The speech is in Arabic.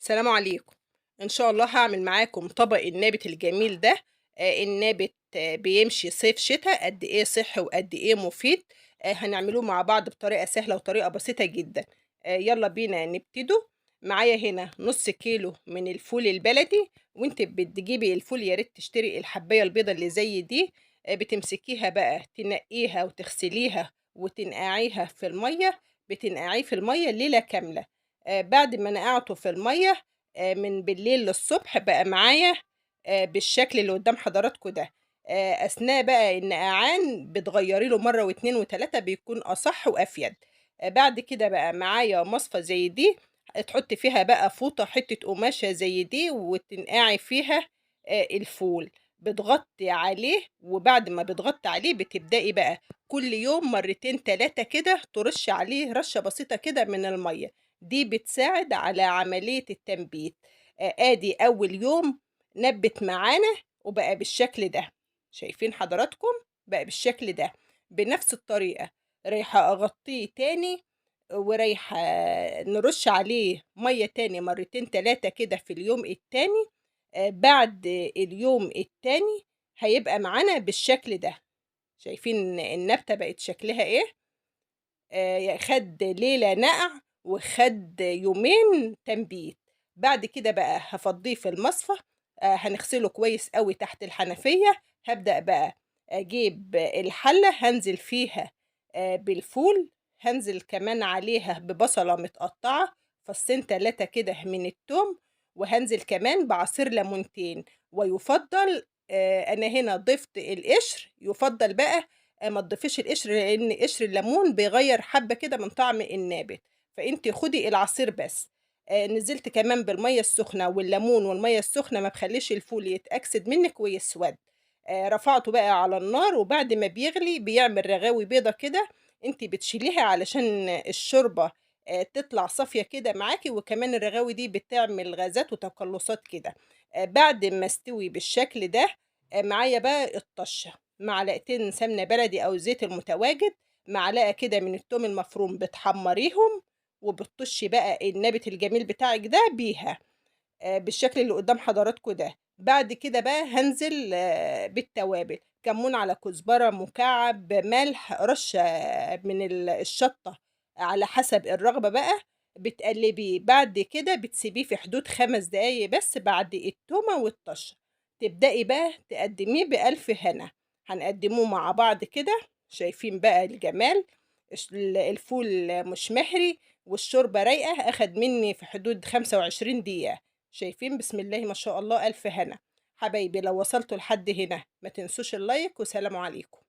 السلام عليكم. إن شاء الله هاعمل معاكم طبق النابت الجميل ده. النابت بيمشي صيف شتا، قد إيه صحّي وقد إيه مفيد. هنعملوه مع بعض بطريقة سهلة وطريقة بسيطة جدًا. يالّا بينا نبتدوا. معايا هنا نُص كيلو من الفول البلدي، وأنتِ بتجيبي الفول يا ريت تشتري الحبّاية البيضا اللي زي دي. بتمسكيها بقى تنقّيها وتغسليها وتنقعيها في المَيّة، بتنقعيه في المَيّة ليلة كاملة. بعد ما نقعته في المَيّة من بالليل للصبح بقى معايا بالشكل اللي قدّام حضراتكم ده. أثناء بقى النقعان بتغيّري له مرّة و2 و3 بيكون أصح وأفيد. بعد كده بقى معايا مصفى زي دي، تحطّي فيها بقى فوطة حتّة قماشة زي دي وتنقعي فيها الفول. بتغطّي عليه، وبعد ما بتغطّي عليه بتبدئي بقى كل يوم مرّتين 3 كده ترُشّي عليه رشّة بسيطة كده من المَيّة. دي بتساعد على عملية التنبيت. آدي أول يوم نبِّت معانا وبقى بالشكل ده. شايفين حضراتكم؟ بقى بالشكل ده، بنفس الطريقة. رايحة أغطّيه تاني، ورايحة نرُش عليه مَيّة تاني مرتين 3 كده في اليوم التاني. بعد اليوم التاني هيبقى معانا بالشكل ده. شايفين النبتة بقت شكلها إيه؟ خَد ليلة نَقْع وخَد يومين تنبيت. بعد كده بقى هافضّيه في المصفى. هنغسله كويس أوي تحت الحنفية. هابدأ بقى أجيب الحلة هانزل فيها بالفول، هانزل كمان عليها ببصلة متقطّعة، فصّين 3 كده من التوم، وهانزل كمان بعصير ليمونتين. ويُفضّل أنا هنا ضِفت القشر، يُفضّل بقى ما تضيفيش القشر، لإن قشر الليمون بيغيّر حبّة كده من طعم النابت، فأنتِ خُدي العصير بس. نزلتِ كمان بالمَيّة السخنة والليمون والمَيّة السخنة ما تخلّيش الفول يتأكسد منِّك ويسوَد. رفعته بقى على النار، وبعد ما بيغلي بيعمل رغاوي بيضا كده. أنتِ بتشيليها علشان الشوربة تطلع صافية كده معاكِ، وكمان الرغاوي دي بتعمل غازات وتقلُّصات كده. بعد ما استوي بالشكل ده، معايا بقى الطشة. معلقتين سمنة بلدي أو الزيت المتواجد، معلقة كده من التوم المفروم بتحمّريهم، وبتطشّي بقى النابت الجميل بتاعِك ده بيها. بالشكل اللي قدّام حضراتكم ده. بعد كده بقى هانزل بالتوابل، كمون على كزبرة مكعب، ملح، رشة من الشطة على حسب الرغبة بقى. بتقلّبيه، بعد كده بتسيبيه في حدود 5 دقايق بس بعد التومة والطشة. تبدئي بقى تقدّميه بألف هنا. هنقدّموه مع بعض كده. شايفين بقى الجمال. الفول مش مِحري والشوربة رايقة، أخَد منّي في حدود 25 دقيقة. شايفين بسم الله ما شاء الله ألف هنا. حبايبي لو وصلتوا لحد هنا ما تنسوش اللايك، وسلام عليكم.